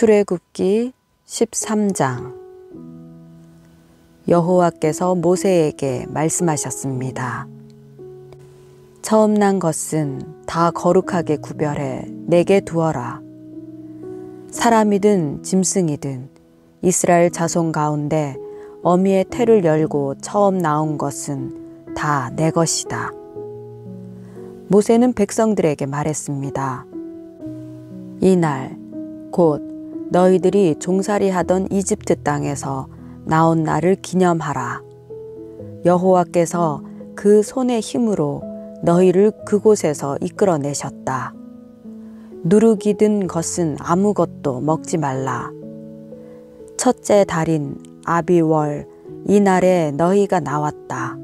출애굽기 13장. 여호와께서 모세에게 말씀하셨습니다. 처음 난 것은 다 거룩하게 구별해 내게 두어라. 사람이든 짐승이든 이스라엘 자손 가운데 어미의 태를 열고 처음 나온 것은 다 내 것이다. 모세는 백성들에게 말했습니다. 이날 곧 너희들이 종살이하던 이집트 땅에서 나온 날을 기념하라. 여호와께서 그 손의 힘으로 너희를 그곳에서 이끌어내셨다. 누룩이 든 것은 아무것도 먹지 말라. 첫째 달인 아비월 이날에 너희가 나왔다.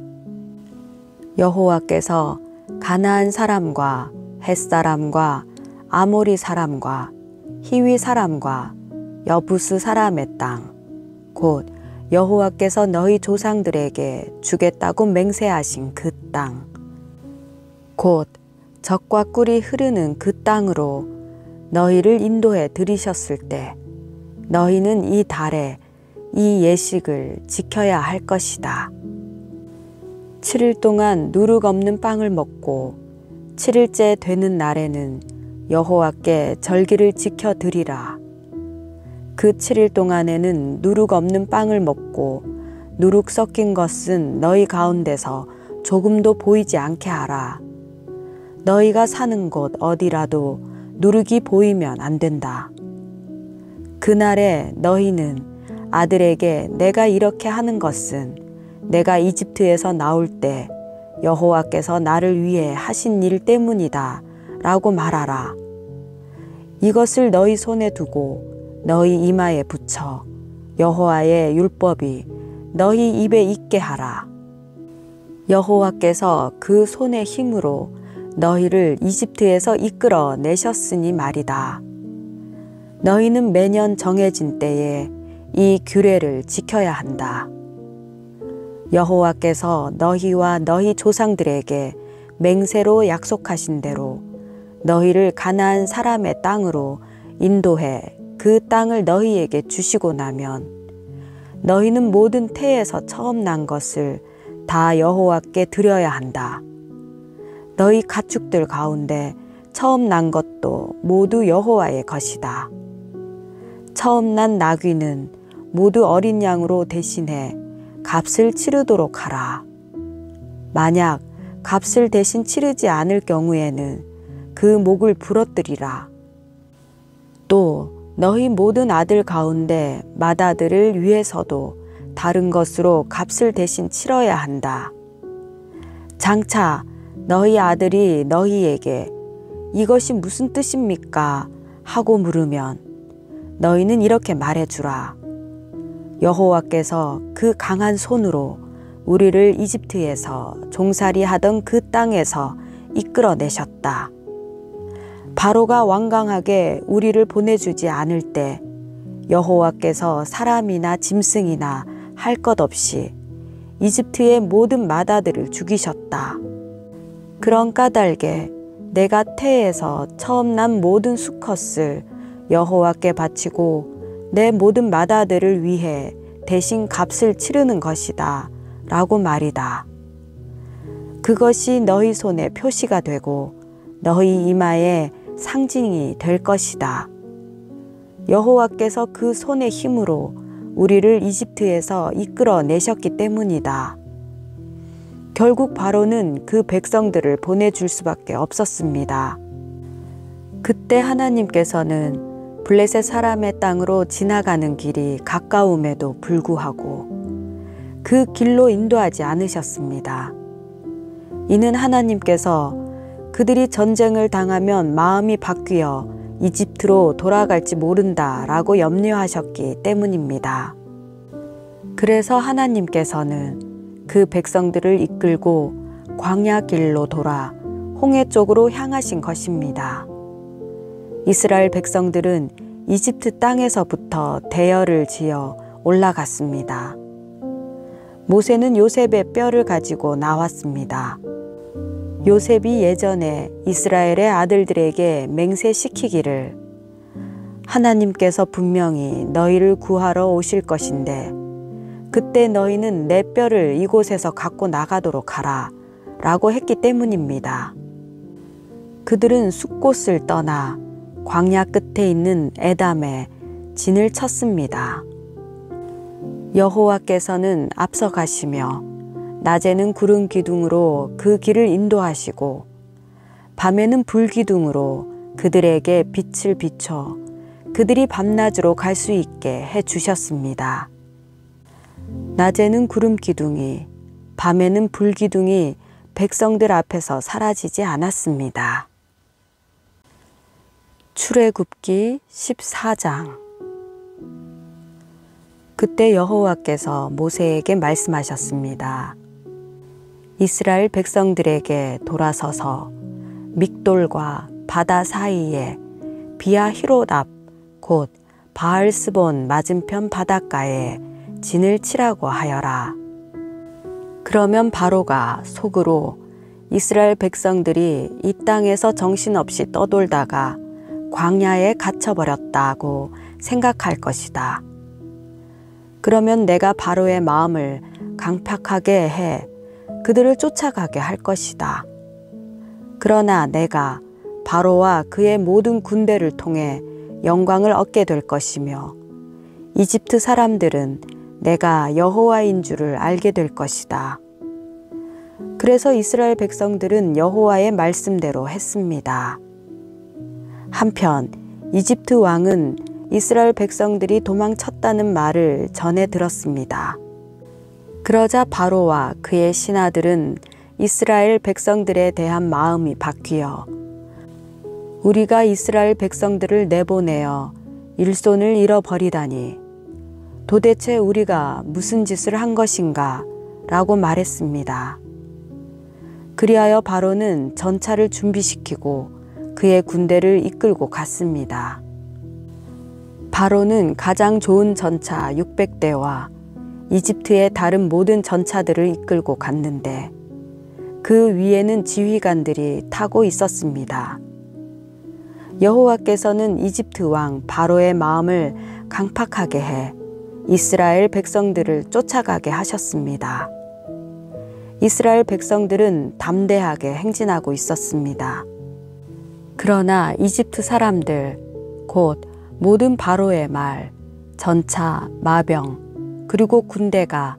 여호와께서 가나안 사람과 헷 사람과 아모리 사람과 히위 사람과 여부스 사람의 땅, 곧 여호와께서 너희 조상들에게 주겠다고 맹세하신 그 땅, 곧 젖과 꿀이 흐르는 그 땅으로 너희를 인도해 들이셨을 때 너희는 이 달에 이 예식을 지켜야 할 것이다. 7일 동안 누룩 없는 빵을 먹고 7일째 되는 날에는 여호와께 절기를 지켜 드리라. 그 7일 동안에는 누룩 없는 빵을 먹고 누룩 섞인 것은 너희 가운데서 조금도 보이지 않게 하라. 너희가 사는 곳 어디라도 누룩이 보이면 안 된다. 그날에 너희는 아들에게 내가 이렇게 하는 것은 내가 이집트에서 나올 때 여호와께서 나를 위해 하신 일 때문이다 라고 말하라. 이것을 너희 손에 두고 너희 이마에 붙여 여호와의 율법이 너희 입에 있게 하라. 여호와께서 그 손의 힘으로 너희를 이집트에서 이끌어 내셨으니 말이다. 너희는 매년 정해진 때에 이 규례를 지켜야 한다. 여호와께서 너희와 너희 조상들에게 맹세로 약속하신 대로 너희를 가나안 사람의 땅으로 인도해 그 땅을 너희에게 주시고 나면 너희는 모든 태에서 처음 난 것을 다 여호와께 드려야 한다. 너희 가축들 가운데 처음 난 것도 모두 여호와의 것이다. 처음 난 나귀는 모두 어린 양으로 대신해 값을 치르도록 하라. 만약 값을 대신 치르지 않을 경우에는 그 목을 부러뜨리라. 또 너희 모든 아들 가운데 맏아들을 위해서도 다른 것으로 값을 대신 치러야 한다. 장차 너희 아들이 너희에게 이것이 무슨 뜻입니까? 하고 물으면 너희는 이렇게 말해주라. 여호와께서 그 강한 손으로 우리를 이집트에서 종살이 하던 그 땅에서 이끌어내셨다. 바로가 완강하게 우리를 보내주지 않을 때 여호와께서 사람이나 짐승이나 할 것 없이 이집트의 모든 맏아들을 죽이셨다. 그런 까닭에 내가 태에서 처음 난 모든 수컷을 여호와께 바치고 내 모든 맏아들을 위해 대신 값을 치르는 것이다 라고 말이다. 그것이 너희 손에 표시가 되고 너희 이마에 상징이 될 것이다. 여호와께서 그 손의 힘으로 우리를 이집트에서 이끌어 내셨기 때문이다. 결국 바로는 그 백성들을 보내줄 수밖에 없었습니다. 그때 하나님께서는 블레셋 사람의 땅으로 지나가는 길이 가까움에도 불구하고 그 길로 인도하지 않으셨습니다. 이는 하나님께서 그들이 전쟁을 당하면 마음이 바뀌어 이집트로 돌아갈지 모른다라고 염려하셨기 때문입니다. 그래서 하나님께서는 그 백성들을 이끌고 광야 길로 돌아 홍해 쪽으로 향하신 것입니다. 이스라엘 백성들은 이집트 땅에서부터 대열을 지어 올라갔습니다. 모세는 요셉의 뼈를 가지고 나왔습니다. 요셉이 예전에 이스라엘의 아들들에게 맹세시키기를 하나님께서 분명히 너희를 구하러 오실 것인데 그때 너희는 내 뼈를 이곳에서 갖고 나가도록 하라 라고 했기 때문입니다. 그들은 숲곳을 떠나 광야 끝에 있는 에담에 진을 쳤습니다. 여호와께서는 앞서 가시며 낮에는 구름 기둥으로 그 길을 인도하시고 밤에는 불 기둥으로 그들에게 빛을 비춰 그들이 밤낮으로 갈 수 있게 해 주셨습니다. 낮에는 구름 기둥이, 밤에는 불 기둥이 백성들 앞에서 사라지지 않았습니다. 출애굽기 14장. 그때 여호와께서 모세에게 말씀하셨습니다. 이스라엘 백성들에게 돌아서서 믹돌과 바다 사이에 비아히롯 앞 곧 바알스본 맞은편 바닷가에 진을 치라고 하여라. 그러면 바로가 속으로 이스라엘 백성들이 이 땅에서 정신없이 떠돌다가 광야에 갇혀버렸다고 생각할 것이다. 그러면 내가 바로의 마음을 강팍하게 해 그들을 쫓아가게 할 것이다. 그러나 내가 바로와 그의 모든 군대를 통해 영광을 얻게 될 것이며 이집트 사람들은 내가 여호와인 줄을 알게 될 것이다. 그래서 이스라엘 백성들은 여호와의 말씀대로 했습니다. 한편 이집트 왕은 이스라엘 백성들이 도망쳤다는 말을 전해 들었습니다. 그러자 바로와 그의 신하들은 이스라엘 백성들에 대한 마음이 바뀌어 우리가 이스라엘 백성들을 내보내어 일손을 잃어버리다니 도대체 우리가 무슨 짓을 한 것인가 라고 말했습니다. 그리하여 바로는 전차를 준비시키고 그의 군대를 이끌고 갔습니다. 바로는 가장 좋은 전차 600대와 이집트의 다른 모든 전차들을 이끌고 갔는데 그 위에는 지휘관들이 타고 있었습니다. 여호와께서는 이집트 왕 바로의 마음을 강팍하게 해 이스라엘 백성들을 쫓아가게 하셨습니다. 이스라엘 백성들은 담대하게 행진하고 있었습니다. 그러나 이집트 사람들, 곧 모든 바로의 말, 전차, 마병, 그리고 군대가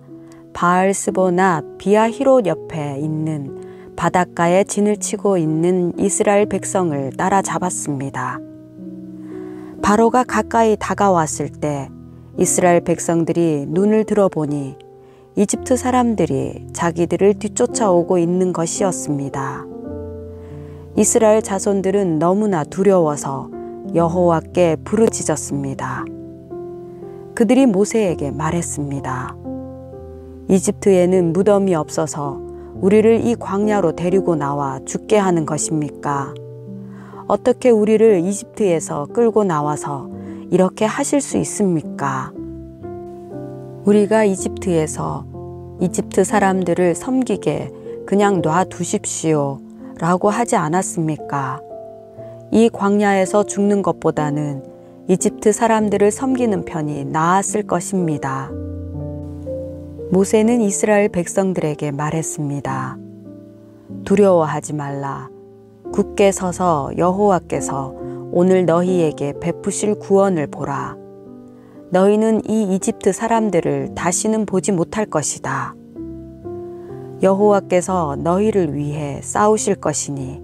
바알스보나 비아히롯 옆에 있는 바닷가에 진을 치고 있는 이스라엘 백성을 따라잡았습니다. 바로가 가까이 다가왔을 때 이스라엘 백성들이 눈을 들어보니 이집트 사람들이 자기들을 뒤쫓아오고 있는 것이었습니다. 이스라엘 자손들은 너무나 두려워서 여호와께 부르짖었습니다. 그들이 모세에게 말했습니다. 이집트에는 무덤이 없어서 우리를 이 광야로 데리고 나와 죽게 하는 것입니까? 어떻게 우리를 이집트에서 끌고 나와서 이렇게 하실 수 있습니까? 우리가 이집트에서 이집트 사람들을 섬기게 그냥 놔두십시오 라고 하지 않았습니까? 이 광야에서 죽는 것보다는 이집트 사람들을 섬기는 편이 나았을 것입니다. 모세는 이스라엘 백성들에게 말했습니다. 두려워하지 말라. 굳게 서서 여호와께서 오늘 너희에게 베푸실 구원을 보라. 너희는 이 이집트 사람들을 다시는 보지 못할 것이다. 여호와께서 너희를 위해 싸우실 것이니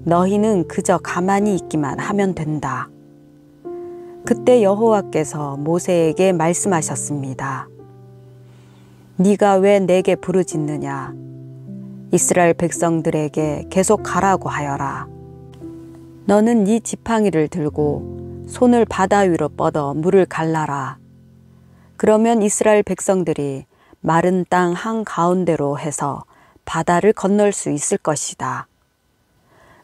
너희는 그저 가만히 있기만 하면 된다. 그때 여호와께서 모세에게 말씀하셨습니다. 네가 왜 내게 부르짖느냐? 이스라엘 백성들에게 계속 가라고 하여라. 너는 네 지팡이를 들고 손을 바다 위로 뻗어 물을 갈라라. 그러면 이스라엘 백성들이 마른 땅 한가운데로 해서 바다를 건널 수 있을 것이다.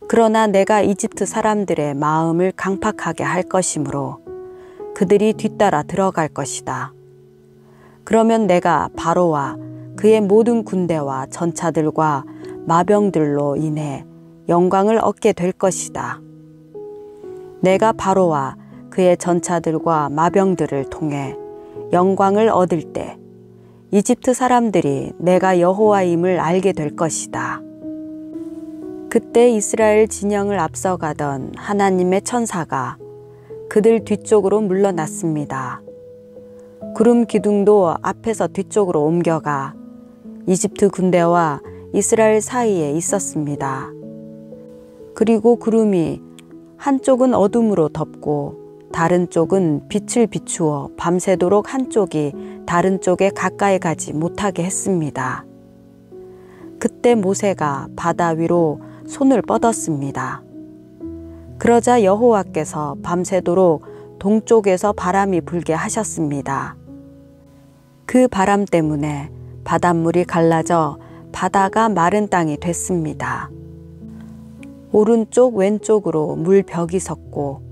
그러나 내가 이집트 사람들의 마음을 강팍하게 할 것이므로 그들이 뒤따라 들어갈 것이다. 그러면 내가 바로와 그의 모든 군대와 전차들과 마병들로 인해 영광을 얻게 될 것이다. 내가 바로와 그의 전차들과 마병들을 통해 영광을 얻을 때 이집트 사람들이 내가 여호와임을 알게 될 것이다. 그때 이스라엘 진영을 앞서가던 하나님의 천사가 그들 뒤쪽으로 물러났습니다. 구름 기둥도 앞에서 뒤쪽으로 옮겨가 이집트 군대와 이스라엘 사이에 있었습니다. 그리고 구름이 한쪽은 어둠으로 덮고 다른 쪽은 빛을 비추어 밤새도록 한쪽이 다른 쪽에 가까이 가지 못하게 했습니다. 그때 모세가 바다 위로 손을 뻗었습니다. 그러자 여호와께서 밤새도록 동쪽에서 바람이 불게 하셨습니다. 그 바람 때문에 바닷물이 갈라져 바다가 마른 땅이 됐습니다. 오른쪽 왼쪽으로 물벽이 섰고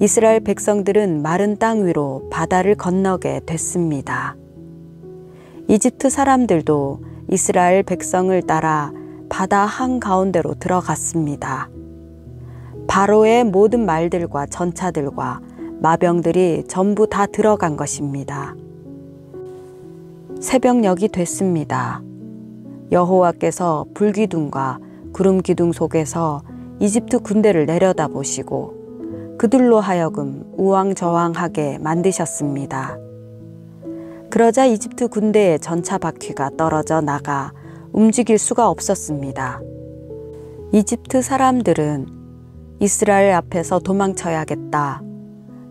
이스라엘 백성들은 마른 땅 위로 바다를 건너게 됐습니다. 이집트 사람들도 이스라엘 백성을 따라 바다 한가운데로 들어갔습니다. 바로의 모든 말들과 전차들과 마병들이 전부 다 들어간 것입니다. 새벽녘이 됐습니다. 여호와께서 불기둥과 구름기둥 속에서 이집트 군대를 내려다보시고 그들로 하여금 우왕좌왕하게 만드셨습니다. 그러자 이집트 군대의 전차 바퀴가 떨어져 나가 움직일 수가 없었습니다. 이집트 사람들은 이스라엘 앞에서 도망쳐야겠다.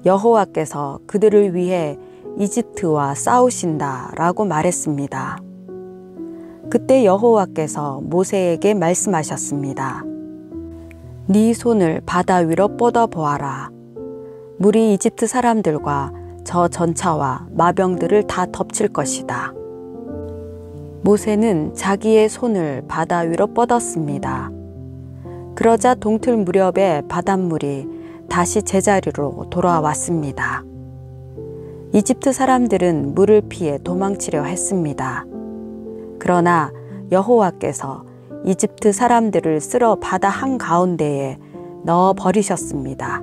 여호와께서 그들을 위해 이집트와 싸우신다 라고 말했습니다. 그때 여호와께서 모세에게 말씀하셨습니다. 네 손을 바다 위로 뻗어 보아라. 물이 이집트 사람들과 저 전차와 마병들을 다 덮칠 것이다. 모세는 자기의 손을 바다 위로 뻗었습니다. 그러자 동틀 무렵에 바닷물이 다시 제자리로 돌아왔습니다. 이집트 사람들은 물을 피해 도망치려 했습니다. 그러나 여호와께서 이집트 사람들을 쓸어 바다 한가운데에 넣어 버리셨습니다.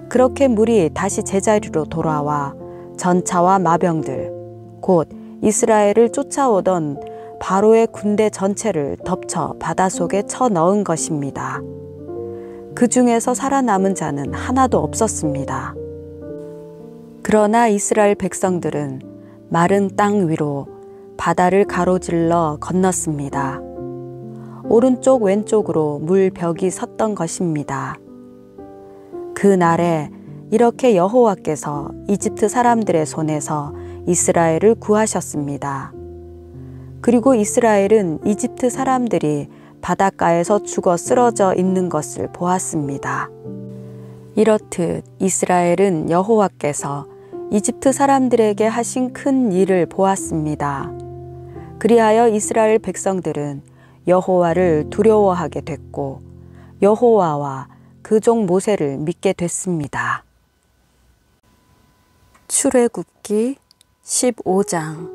그렇게 물이 다시 제자리로 돌아와 전차와 마병들, 곧 이스라엘을 쫓아오던 바로의 군대 전체를 덮쳐 바닷속에 쳐넣은 것입니다. 그 중에서 살아남은 자는 하나도 없었습니다. 그러나 이스라엘 백성들은 마른 땅 위로 바다를 가로질러 건넜습니다. 오른쪽 왼쪽으로 물벽이 섰던 것입니다. 그날에 이렇게 여호와께서 이집트 사람들의 손에서 이스라엘을 구하셨습니다. 그리고 이스라엘은 이집트 사람들이 바닷가에서 죽어 쓰러져 있는 것을 보았습니다. 이렇듯 이스라엘은 여호와께서 이집트 사람들에게 하신 큰 일을 보았습니다. 그리하여 이스라엘 백성들은 여호와를 두려워하게 됐고 여호와와 그 종 모세를 믿게 됐습니다. 출애굽기 15장.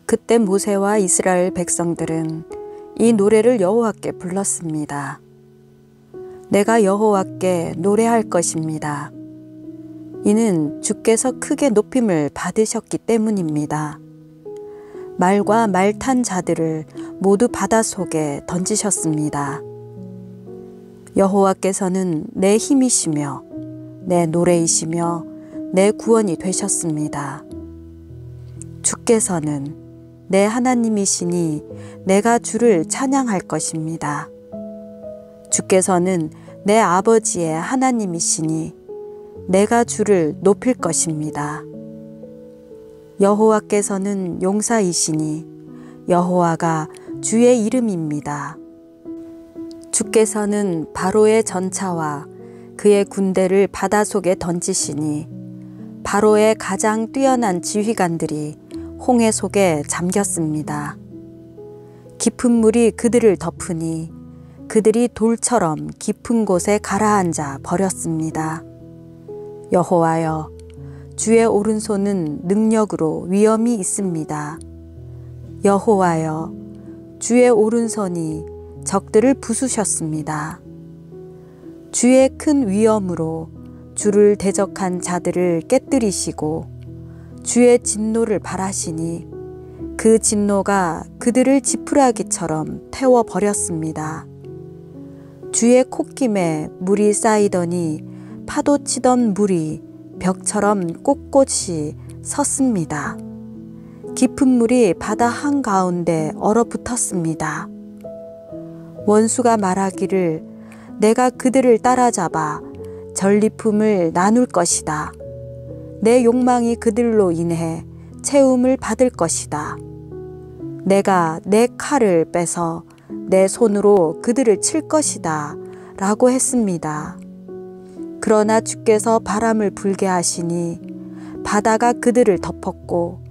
그때 모세와 이스라엘 백성들은 이 노래를 여호와께 불렀습니다. 내가 여호와께 노래할 것입니다. 이는 주께서 크게 높임을 받으셨기 때문입니다. 말과 말 탄 자들을 모두 바닷속에 던지셨습니다. 여호와께서는 내 힘이시며 내 노래이시며 내 구원이 되셨습니다. 주께서는 내 하나님이시니 내가 주를 찬양할 것입니다. 주께서는 내 아버지의 하나님이시니 내가 주를 높일 것입니다. 여호와께서는 용사이시니 여호와가 주의 이름입니다. 주께서는 바로의 전차와 그의 군대를 바닷속에 던지시니 바로의 가장 뛰어난 지휘관들이 홍해 속에 잠겼습니다. 깊은 물이 그들을 덮으니 그들이 돌처럼 깊은 곳에 가라앉아 버렸습니다. 여호와여, 주의 오른손은 능력으로 위엄이 있습니다. 여호와여, 주의 오른손이 적들을 부수셨습니다. 주의 큰 위엄으로 주를 대적한 자들을 깨뜨리시고 주의 진노를 발하시니 그 진노가 그들을 지푸라기처럼 태워버렸습니다. 주의 콧김에 물이 쌓이더니 파도치던 물이 벽처럼 꼿꼿이 섰습니다. 깊은 물이 바다 한가운데 얼어붙었습니다. 원수가 말하기를 내가 그들을 따라잡아 전리품을 나눌 것이다. 내 욕망이 그들로 인해 채움을 받을 것이다. 내가 내 칼을 빼서 내 손으로 그들을 칠 것이다. 라고 했습니다. 그러나 주께서 바람을 불게 하시니 바다가 그들을 덮었고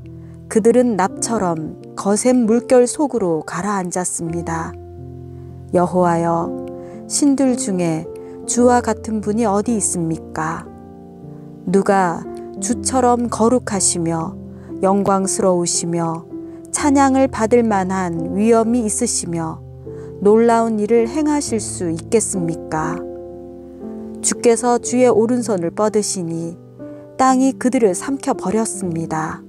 그들은 납처럼 거센 물결 속으로 가라앉았습니다. 여호와여, 신들 중에 주와 같은 분이 어디 있습니까? 누가 주처럼 거룩하시며 영광스러우시며 찬양을 받을 만한 위엄이 있으시며 놀라운 일을 행하실 수 있겠습니까? 주께서 주의 오른손을 뻗으시니 땅이 그들을 삼켜버렸습니다.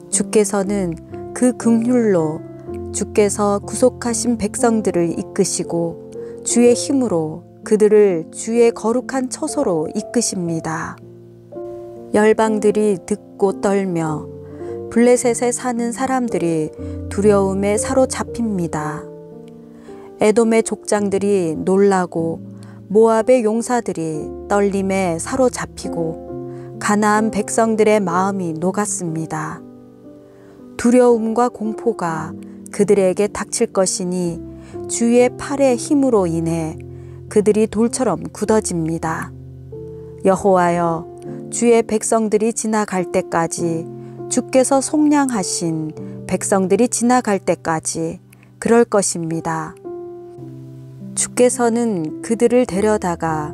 주께서는 그 긍휼로 주께서 구속하신 백성들을 이끄시고 주의 힘으로 그들을 주의 거룩한 처소로 이끄십니다. 열방들이 듣고 떨며 블레셋에 사는 사람들이 두려움에 사로잡힙니다. 에돔의 족장들이 놀라고 모압의 용사들이 떨림에 사로잡히고 가나안 백성들의 마음이 녹았습니다. 두려움과 공포가 그들에게 닥칠 것이니 주의 팔의 힘으로 인해 그들이 돌처럼 굳어집니다. 여호와여, 주의 백성들이 지나갈 때까지 주께서 속량하신 백성들이 지나갈 때까지 그럴 것입니다. 주께서는 그들을 데려다가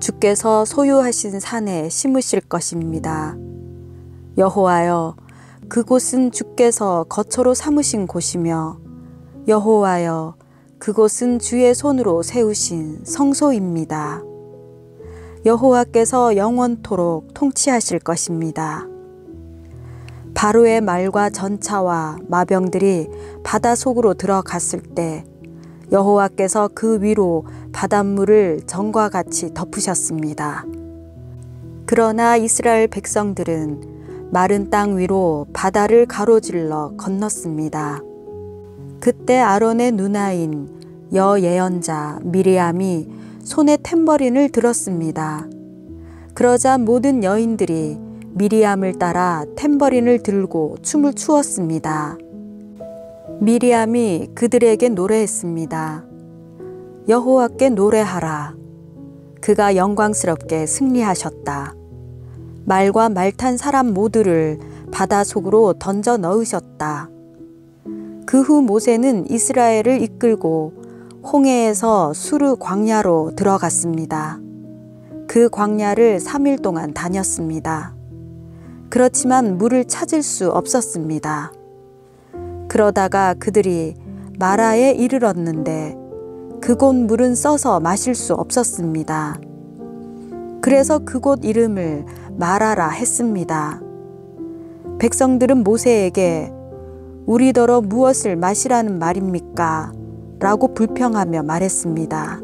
주께서 소유하신 산에 심으실 것입니다. 여호와여, 그곳은 주께서 거처로 삼으신 곳이며 여호와여, 그곳은 주의 손으로 세우신 성소입니다. 여호와께서 영원토록 통치하실 것입니다. 바로의 말과 전차와 마병들이 바다 속으로 들어갔을 때 여호와께서 그 위로 바닷물을 전과 같이 덮으셨습니다. 그러나 이스라엘 백성들은 마른 땅 위로 바다를 가로질러 건넜습니다. 그때 아론의 누나인 여예언자 미리암이 손에 탬버린을 들었습니다. 그러자 모든 여인들이 미리암을 따라 탬버린을 들고 춤을 추었습니다. 미리암이 그들에게 노래했습니다. 여호와께 노래하라. 그가 영광스럽게 승리하셨다. 말과 말 탄 사람 모두를 바다 속으로 던져 넣으셨다. 그 후 모세는 이스라엘을 이끌고 홍해에서 수르 광야로 들어갔습니다. 그 광야를 3일 동안 다녔습니다. 그렇지만 물을 찾을 수 없었습니다. 그러다가 그들이 마라에 이르렀는데 그곳 물은 써서 마실 수 없었습니다. 그래서 그곳 이름을 마라라 했습니다. 백성들은 모세에게 우리더러 무엇을 마시라는 말입니까? 라고 불평하며 말했습니다.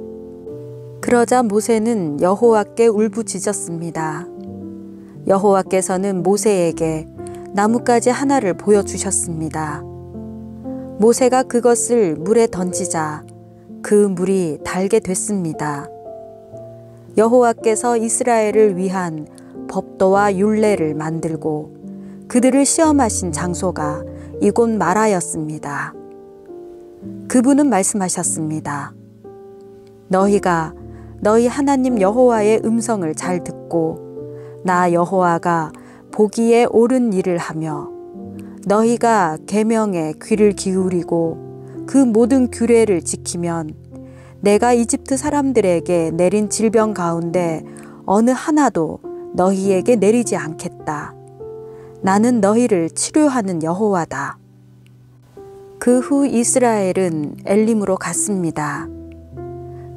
그러자 모세는 여호와께 울부짖었습니다. 여호와께서는 모세에게 나뭇가지 하나를 보여주셨습니다. 모세가 그것을 물에 던지자 그 물이 달게 됐습니다. 여호와께서 이스라엘을 위한 법도와 율례를 만들고 그들을 시험하신 장소가 이곳 마라였습니다. 그분은 말씀하셨습니다. 너희가 너희 하나님 여호와의 음성을 잘 듣고 나 여호와가 보기에 옳은 일을 하며 너희가 계명에 귀를 기울이고 그 모든 규례를 지키면 내가 이집트 사람들에게 내린 질병 가운데 어느 하나도 너희에게 내리지 않겠다. 나는 너희를 치료하는 여호와다. 그 후 이스라엘은 엘림으로 갔습니다.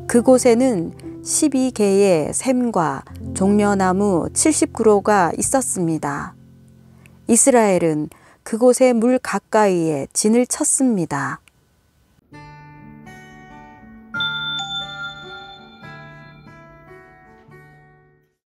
그곳에는 12개의 샘과 종려나무 70그루가 있었습니다. 이스라엘은 그곳의 물 가까이에 진을 쳤습니다.